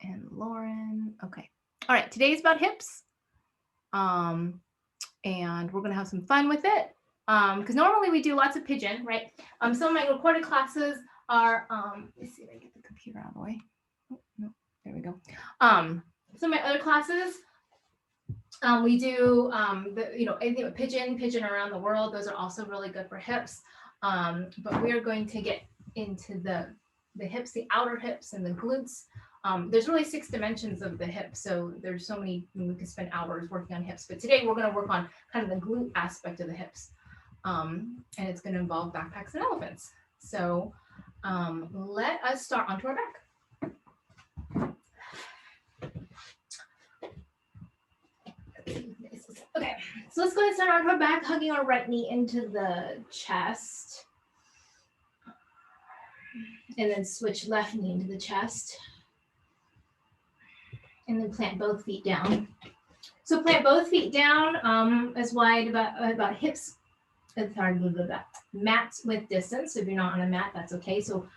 and Lauren. Okay. All right. Today's about hips. And we're going to have some fun with it. Because normally we do lots of pigeon, right? Some of my recorded classes are, let's see if I can get the computer out of the way. Oh, no, there we go. Some of my other classes, we do, anything with pigeon around the world. Those are also really good for hips. But we are going to get into the hips, the outer hips and the glutes. There's really 6 dimensions of the hip. So there's so many, we could spend hours working on hips. But today we're going to work on kind of the glute aspect of the hips. And it's going to involve backpacks and elephants. So let us start onto our back. Okay, so let's go ahead and start onto our back, hugging our right knee into the chest. And then switch left knee into the chest. And then plant both feet down. So plant both feet down as wide about hips, mats with distance. So if you're not on a mat, that's okay. So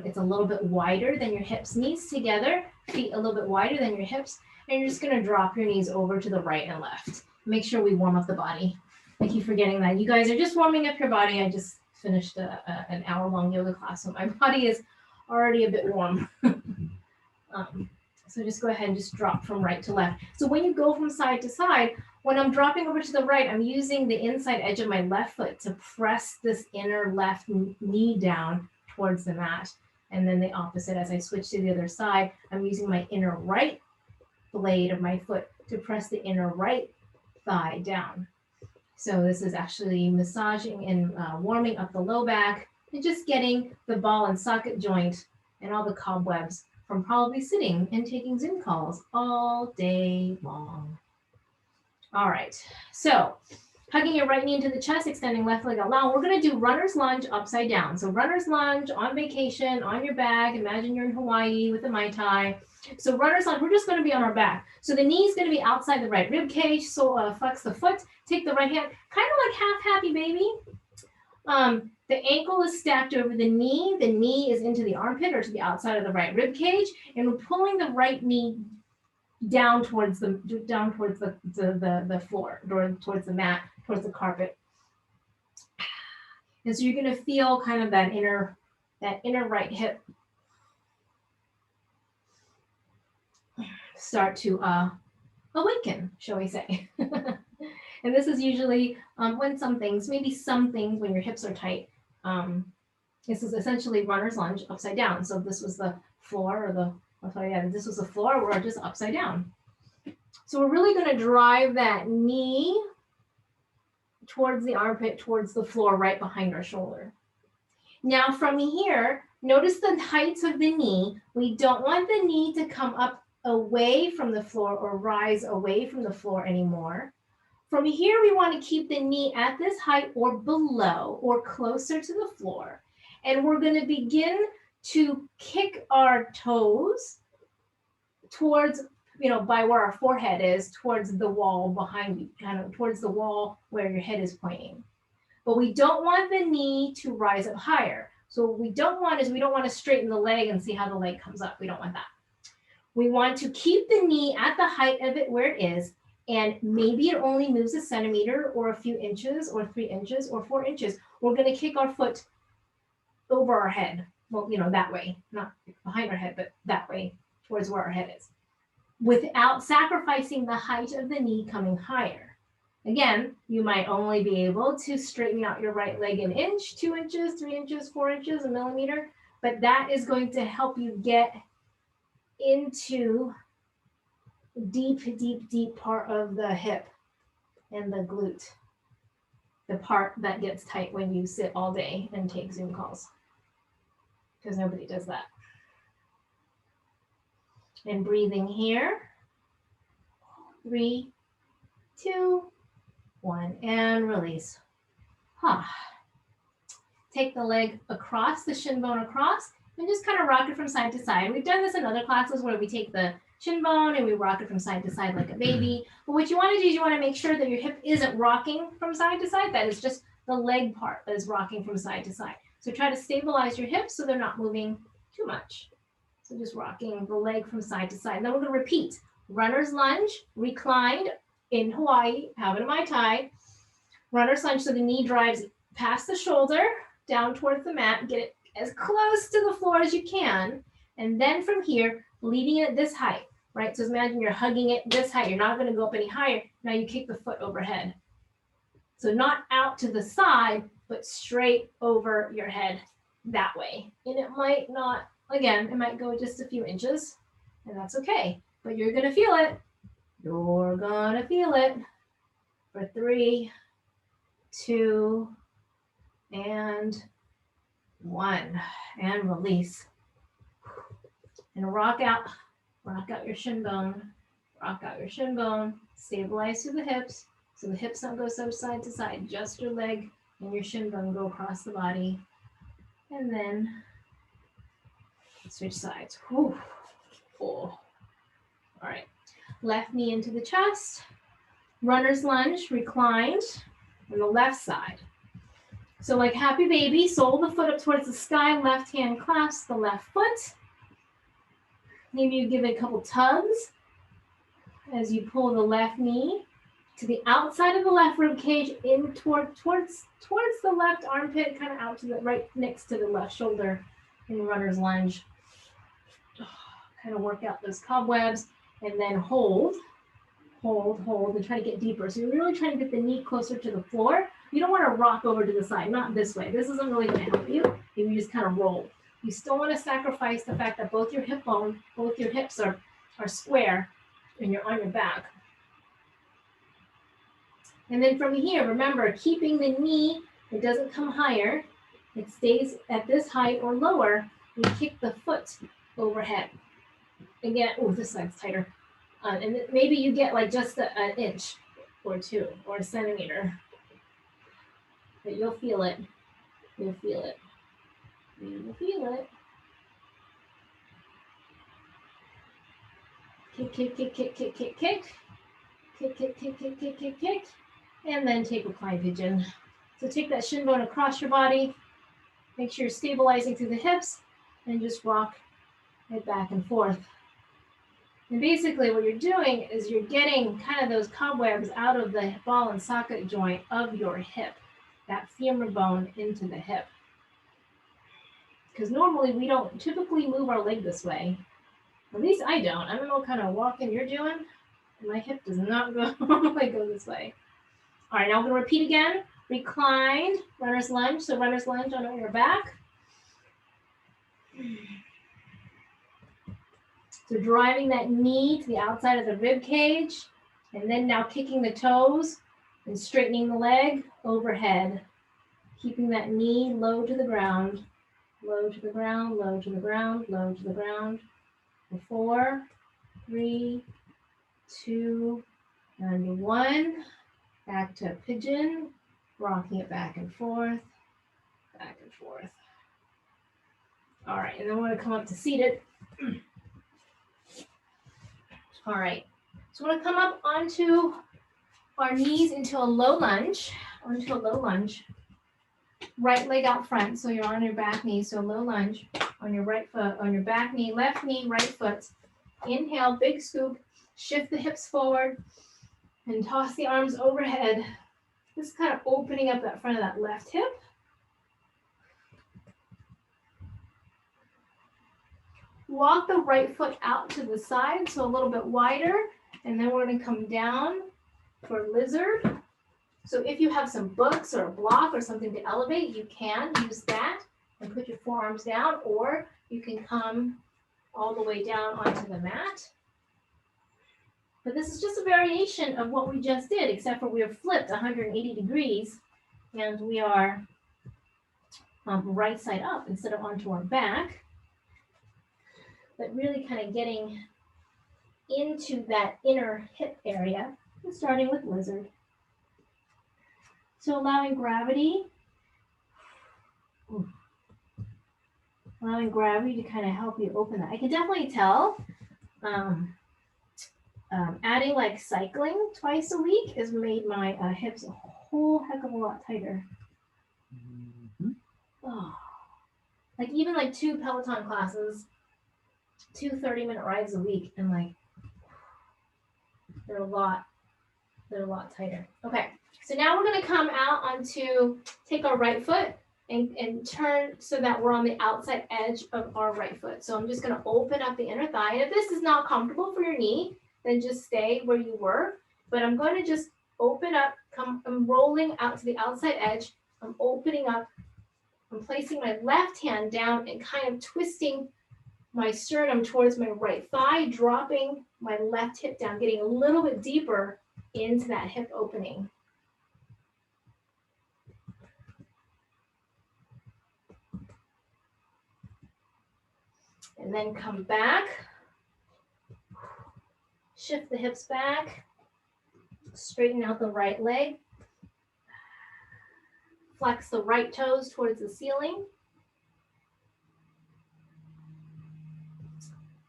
it's a little bit wider than your hips, knees together, feet a little bit wider than your hips. And you're just going to drop your knees over to the right and left. Make sure we warm up the body. I keep forgetting that. You guys are just warming up your body. I just finished an hour-long yoga class, so my body is already a bit warm. So just go ahead and just drop from right to left. So when you go from side to side, when I'm dropping over to the right, I'm using the inside edge of my left foot to press this inner left knee down towards the mat. And then the opposite, as I switch to the other side, I'm using my inner right blade of my foot to press the inner right thigh down. So this is actually massaging and warming up the low back and just getting the ball and socket joint and all the cobwebs from probably sitting and taking Zoom calls all day long. All right, so hugging your right knee into the chest, extending left leg out loud. We're going to do runner's lunge upside down. So runner's lunge on vacation, on your back. Imagine you're in Hawaii with a Mai Tai. So runner's lunge, we're just going to be on our back. So the knee is going to be outside the right rib cage. So flex the foot, take the right hand, kind of like half happy baby. The ankle is stacked over the knee. The knee is into the armpit or to the outside of the right rib cage. And we're pulling the right knee down towards the floor, or towards the mat, towards the carpet. And so you're going to feel kind of that inner right hip start to awaken, shall we say. And this is usually when maybe some things when your hips are tight. This is essentially runner's lunge upside down. So this was the floor this was the floor, we're just upside down. So we're really going to drive that knee towards the armpit, towards the floor, right behind our shoulder. Now from here, notice the heights of the knee. We don't want the knee to come up away from the floor or rise away from the floor anymore. From here, we want to keep the knee at this height or below or closer to the floor. And we're going to begin to kick our toes towards, by where our forehead is, towards the wall behind you, kind of towards the wall where your head is pointing. But we don't want the knee to rise up higher. So what we don't want to straighten the leg and see how the leg comes up. We don't want that. We want to keep the knee at the height of it where it is, and maybe it only moves a centimeter or a few inches or 3 inches or 4 inches. We're going to kick our foot over our head. Well, that way, not behind our head, but that way towards where our head is, without sacrificing the height of the knee coming higher. Again, you might only be able to straighten out your right leg an inch, 2 inches, 3 inches, 4 inches, a millimeter, but that is going to help you get into deep part of the hip and the glute, the part that gets tight when you sit all day and take Zoom calls, because nobody does that. And breathing here, 3, 2, 1, and release. Take the leg across, the shin bone across, and just kind of rock it from side to side. We've done this in other classes where we take the shin bone and we rock it from side to side like a baby. But what you want to do is you want to make sure that your hip isn't rocking from side to side. That is just the leg part that is rocking from side to side. So try to stabilize your hips so they're not moving too much. So just rocking the leg from side to side. And then we're going to repeat. Runner's lunge, reclined in Hawaii, having a Mai Tai. Runner's lunge, so the knee drives past the shoulder, down towards the mat, get it as close to the floor as you can. And then from here, leaving it at this height, right? So imagine you're hugging it this height. You're not going to go up any higher. Now you kick the foot overhead. So not out to the side, but straight over your head that way. And it might not, again, it might go just a few inches, and that's okay. But you're going to feel it. You're going to feel it. For 3, 2, and 1. And release. And rock out your shin bone. Rock out your shin bone. Stabilize through the hips. So the hips don't go side to side. Just your leg and your shin bone go across the body. And then switch sides. Whew. Oh. All right. Left knee into the chest. Runner's lunge, reclined on the left side. So like happy baby, sole the foot up towards the sky, left hand clasps the left foot. Maybe you give it a couple tugs as you pull the left knee to the outside of the left rib cage, in towards the left armpit, kind of out to the right next to the left shoulder in runner's lunge. Kind of work out those cobwebs, and then hold, and try to get deeper. So you're really trying to get the knee closer to the floor. You don't want to rock over to the side, not this way. This isn't really going to help you if you just kind of roll. You still want to sacrifice the fact that both your hips are square and you're on your back. And then from here, remember, keeping the knee, it doesn't come higher. It stays at this height or lower. You kick the foot overhead. Again, oh, this side's tighter. And maybe you get like just an inch or 2 or a centimeter. But you'll feel it. You'll feel it. You will feel it. Kick, kick, kick, kick, kick, kick, kick. Kick, kick, kick, kick, kick, kick, kick. And then take recline pigeon. So take that shin bone across your body. Make sure you're stabilizing through the hips and just rock it back and forth. And basically what you're doing is you're getting kind of those cobwebs out of the ball and socket joint of your hip, that femur bone into the hip. Because normally we don't typically move our leg this way. At least I don't. I don't know what kind of walking you're doing. My hip does not go this way. All right, now we're going to repeat again. Reclined, runner's lunge. So runner's lunge on your back. So driving that knee to the outside of the rib cage, and then now kicking the toes and straightening the leg overhead, keeping that knee low to the ground, low to the ground, low to the ground, low to the ground. 4, 3, 2, and 1. Back to pigeon, rocking it back and forth, back and forth. All right, and then we're going to come up to seated. All right, so we're going to come up onto our knees into a low lunge, Right leg out front, so you're on your back knee, so low lunge on your right foot, on your back knee, left knee, right foot. Inhale, big scoop, shift the hips forward, and toss the arms overhead. Just kind of opening up that front of that left hip. Walk the right foot out to the side, so a little bit wider, and then we're going to come down for lizard. So if you have some books or a block or something to elevate, you can use that and put your forearms down, or you can come all the way down onto the mat. But this is just a variation of what we just did, except for we are flipped 180 degrees, and we are right side up instead of onto our back. But really kind of getting into that inner hip area, and starting with lizard. So allowing gravity to kind of help you open that. I can definitely tell adding like cycling twice a week has made my hips a whole heck of a lot tighter. Mm-hmm. Oh. Like even like 2 Peloton classes 2 30-minute rides a week, and like they're a lot tighter. Okay, so now we're gonna come out onto, take our right foot and turn so that we're on the outside edge of our right foot. So I'm just gonna open up the inner thigh. And if this is not comfortable for your knee, then just stay where you were. But I'm going to just open up, I'm rolling out to the outside edge. I'm opening up, I'm placing my left hand down and kind of twisting my sternum towards my right thigh, dropping my left hip down, getting a little bit deeper into that hip opening. And then come back, shift the hips back, straighten out the right leg, flex the right toes towards the ceiling.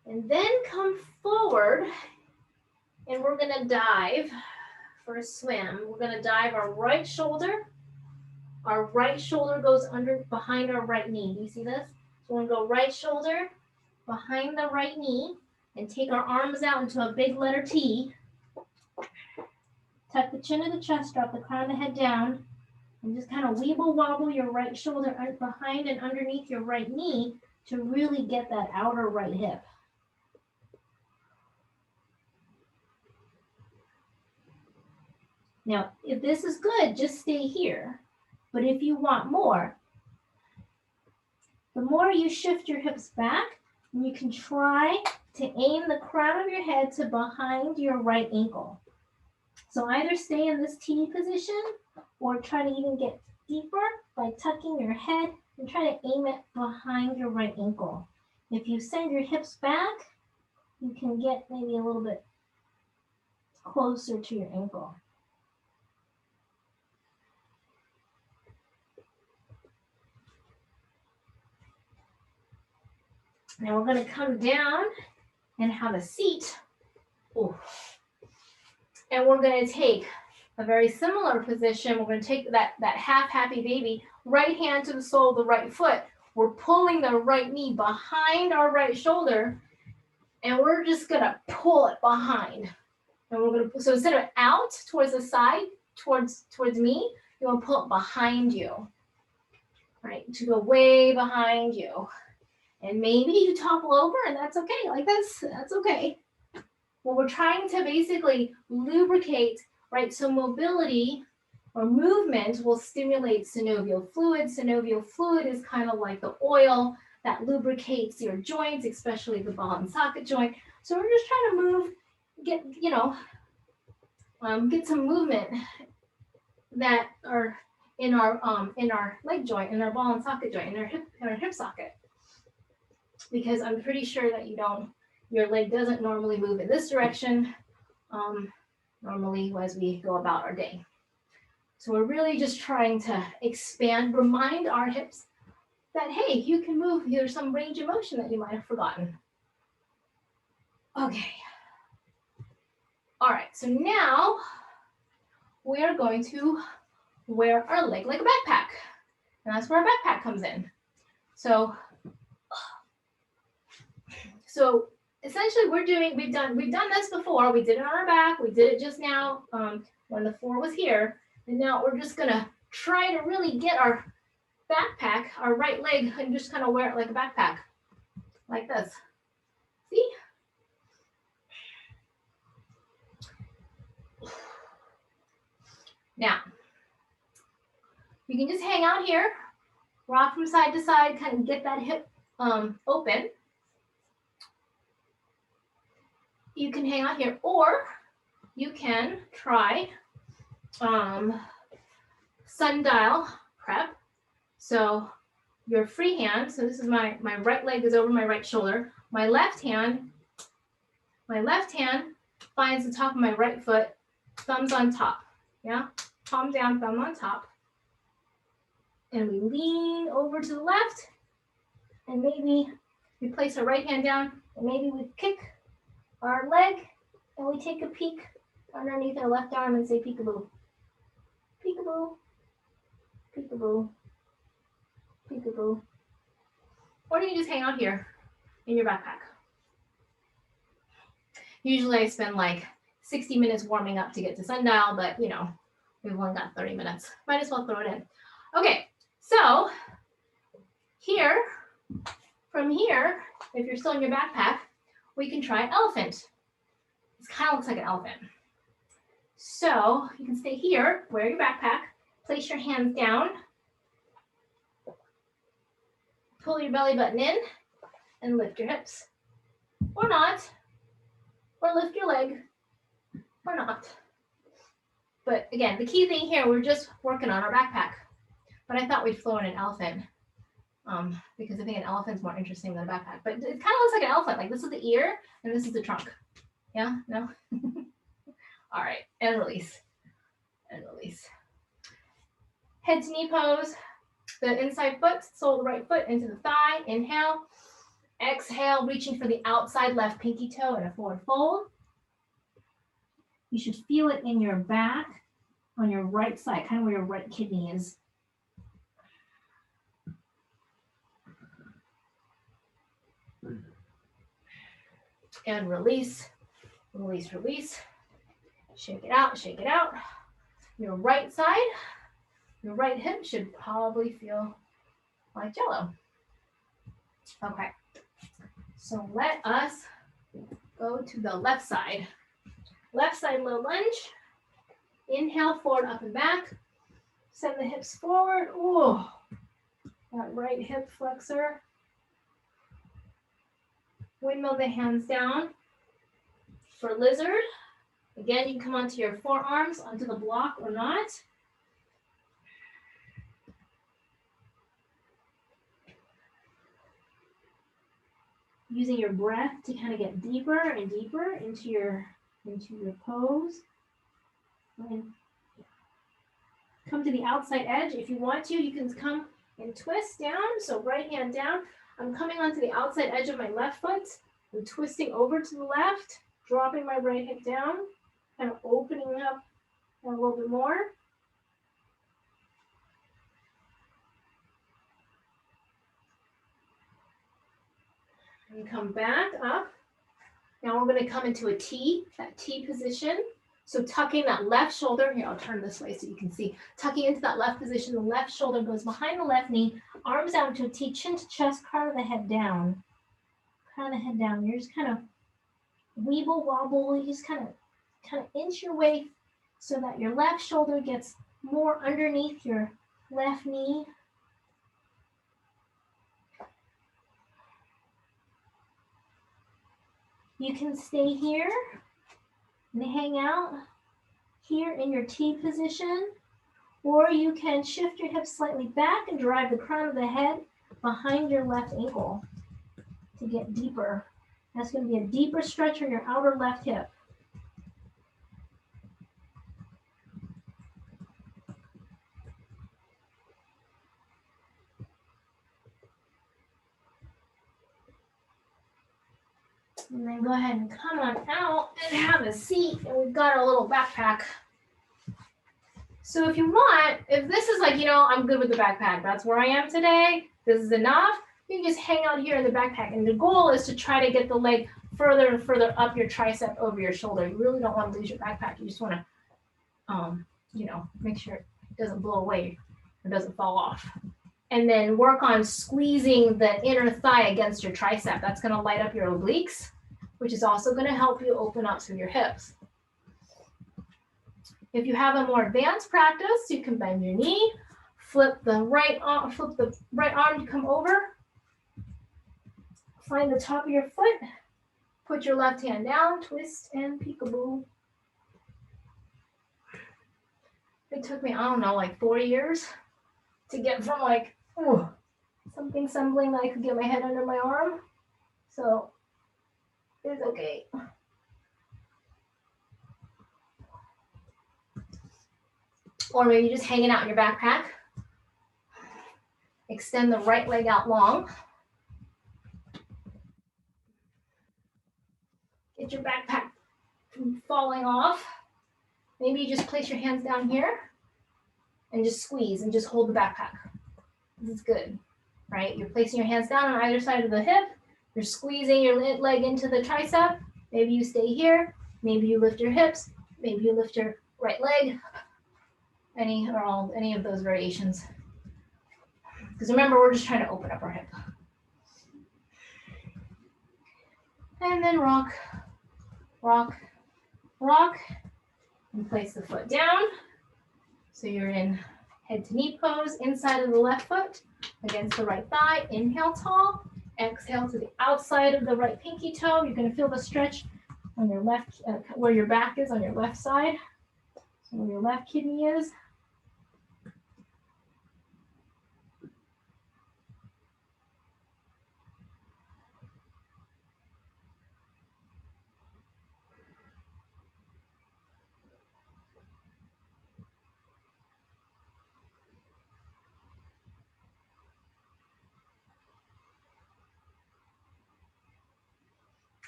And then come forward, and we're gonna dive for a swim. We're gonna dive our right shoulder. Our right shoulder goes behind our right knee. Do you see this? So we're gonna go right shoulder behind the right knee and take our arms out into a big letter T. Tuck the chin of the chest, drop the crown of the head down, and just kind of weeble wobble your right shoulder behind and underneath your right knee to really get that outer right hip. Now, if this is good, just stay here. But if you want more, the more you shift your hips back, you can try to aim the crown of your head to behind your right ankle. So either stay in this T position or try to even get deeper by tucking your head and try to aim it behind your right ankle. If you send your hips back, you can get maybe a little bit closer to your ankle. Now we're going to come down and have a seat. Ooh. And we're going to take a very similar position. We're going to take that half happy baby, right hand to the sole of the right foot. We're pulling the right knee behind our right shoulder, and we're just going to pull it behind. And we're going to, so instead of out towards the side, towards me, you're going to pull it behind you, right? To go way behind you. And maybe you topple over, and that's okay. Like that's okay. Well, we're trying to basically lubricate, right? So mobility or movement will stimulate synovial fluid. Synovial fluid is kind of like the oil that lubricates your joints, especially the ball and socket joint. So we're just trying to move, get some movement that are in our leg joint, in our ball and socket joint, in our hip socket. Because I'm pretty sure that your leg doesn't normally move in this direction, normally as we go about our day. So we're really just trying to expand, remind our hips that, hey, you can move. There's some range of motion that you might have forgotten. Okay. All right, so now we are going to wear our leg like a backpack. And that's where our backpack comes in. So essentially we've done this before. We did it on our back. We did it just now when the floor was here. And now we're just gonna try to really get our backpack, our right leg, and just kind of wear it like a backpack, like this. See? Now, you can just hang out here, rock from side to side, kind of get that hip open. You can hang out here, or you can try sundial prep. So your free hand, so this is my right leg is over my right shoulder. My left hand finds the top of my right foot, thumbs on top. Yeah, palm down, thumb on top. And we lean over to the left, and maybe we place our right hand down, and maybe we kick our leg, and we take a peek underneath our left arm and say peekaboo. Peekaboo, peekaboo, peekaboo. Or you can just hang out here in your backpack. Usually I spend like 60 minutes warming up to get to sundial, but you know, we've only got 30 minutes. Might as well throw it in. Okay, so here, from here, if you're still in your backpack, we can try elephant. This kind of looks like an elephant. So you can stay here, wear your backpack, place your hands down, pull your belly button in, and lift your hips. Or not. Or lift your leg. Or not. But again, the key thing here, we're just working on our backpack. But I thought we'd flow in an elephant. Because I think an elephant's more interesting than a backpack. But it kind of looks like an elephant. Like this is the ear and this is the trunk. Yeah? No? All right. And release. And release. Head to knee pose. The inside foot, sole of the right foot into the thigh. Inhale. Exhale, reaching for the outside left pinky toe in a forward fold. You should feel it in your back on your right side, kind of where your right kidney is. And release, release, release. Shake it out, shake it out. Your right side, your right hip should probably feel like jello. Okay, so let us go to the left side. Left side low lunge. Inhale, forward, up and back. Send the hips forward. Oh, that right hip flexor. Windmill the hands down. For lizard, again, you can come onto your forearms, onto the block or not. Using your breath to kind of get deeper and deeper into your pose. And come to the outside edge. If you want to, you can come and twist down. So right hand down. I'm coming onto the outside edge of my left foot. I'm twisting over to the left, dropping my right hip down, kind of opening up a little bit more. And come back up. Now we're going to come into a T, that T position. So tucking that left shoulder, here I'll turn this way so you can see. Tucking into that left position, the left shoulder goes behind the left knee, arms out to a T, chin to chest, crown of the head down. Crown of the head down. You're just kind of weeble wobble. You just kind of inch your way so that your left shoulder gets more underneath your left knee. You can stay here and hang out here in your T position, or you can shift your hips slightly back and drive the crown of the head behind your left ankle to get deeper. That's going to be a deeper stretch on your outer left hip. And then go ahead and come on out and have a seat. And we've got our little backpack. So if you want, if this is like, you know, I'm good with the backpack, that's where I am today, this is enough, you can just hang out here in the backpack. And the goal is to try to get the leg further and further up your tricep over your shoulder. You really don't want to lose your backpack. You just want to, you know, make sure it doesn't blow away or doesn't fall off. And then work on squeezing the inner thigh against your tricep. That's going to light up your obliques, which is also going to help you open up through your hips. If you have a more advanced practice, you can bend your knee, flip the right arm to come over, find the top of your foot, put your left hand down, twist and peekaboo. It took me, I don't know, like 4 years to get from like something resembling that I could get my head under my arm. So it's okay. Or maybe just hanging out in your backpack. Extend the right leg out long. Get your backpack from falling off. Maybe you just place your hands down here and just squeeze and just hold the backpack. This is good, right? You're placing your hands down on either side of the hip. You're squeezing your leg into the tricep. Maybe you stay here. Maybe you lift your hips. Maybe you lift your right leg. Any of those variations. Because remember, we're just trying to open up our hip. And then rock, rock, rock, and place the foot down. So you're in head to knee pose, inside of the left foot against the right thigh. Inhale tall, exhale to the outside of the right pinky toe. You're going to feel the stretch on your left, where your back is on your left side, so where your left kidney is.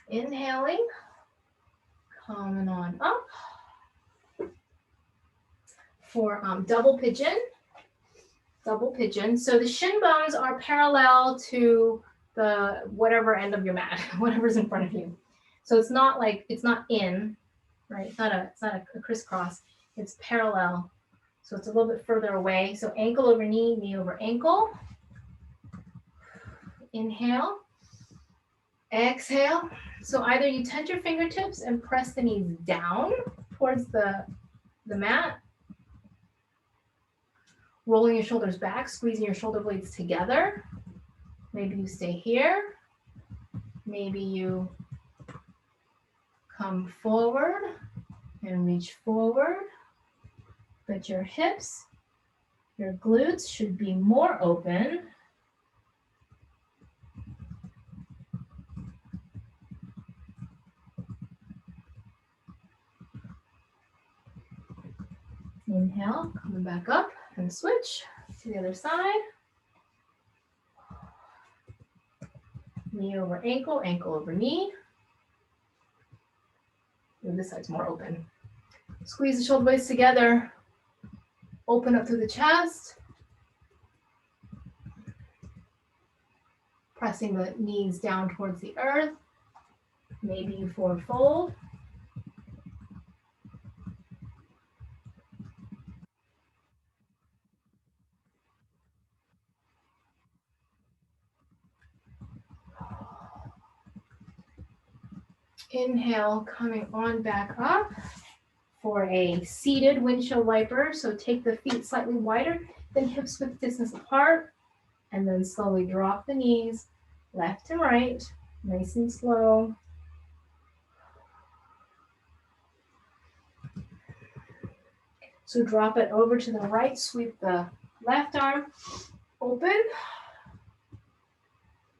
Inhaling, coming on up for double pigeon. Double pigeon. So the shin bones are parallel to the whatever end of your mat, whatever's in front of you. So it's not like, it's not in, right? It's not a crisscross. It's parallel. So it's a little bit further away. So ankle over knee, knee over ankle. Inhale. Exhale. So either you touch your fingertips and press the knees down towards the mat, rolling your shoulders back, squeezing your shoulder blades together. Maybe you stay here. Maybe you come forward and reach forward. But your hips, your glutes should be more open. Inhale, coming back up and switch to the other side. Knee over ankle, ankle over knee. And this side's more open. Squeeze the shoulder blades together. Open up through the chest. Pressing the knees down towards the earth. Maybe you forward fold. Inhale, coming on back up for a seated windshield wiper. So take the feet slightly wider than hips width distance apart, and then slowly drop the knees left and right, nice and slow. So drop it over to the right, sweep the left arm open,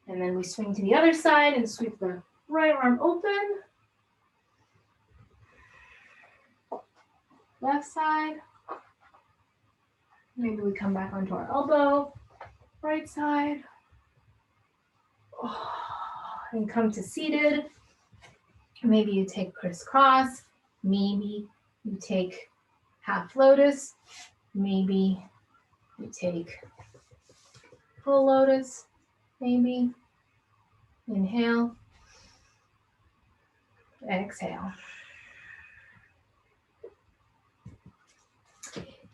and then we swing to the other side and sweep the right arm open. Left side. Maybe we come back onto our elbow. Right side. And come to seated. Maybe you take crisscross. Maybe you take half lotus. Maybe you take full lotus. Maybe. Inhale. Exhale.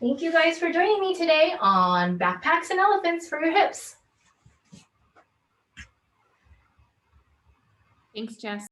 Thank you guys for joining me today on Backpacks and Elephants for your hips. Thanks, Jess.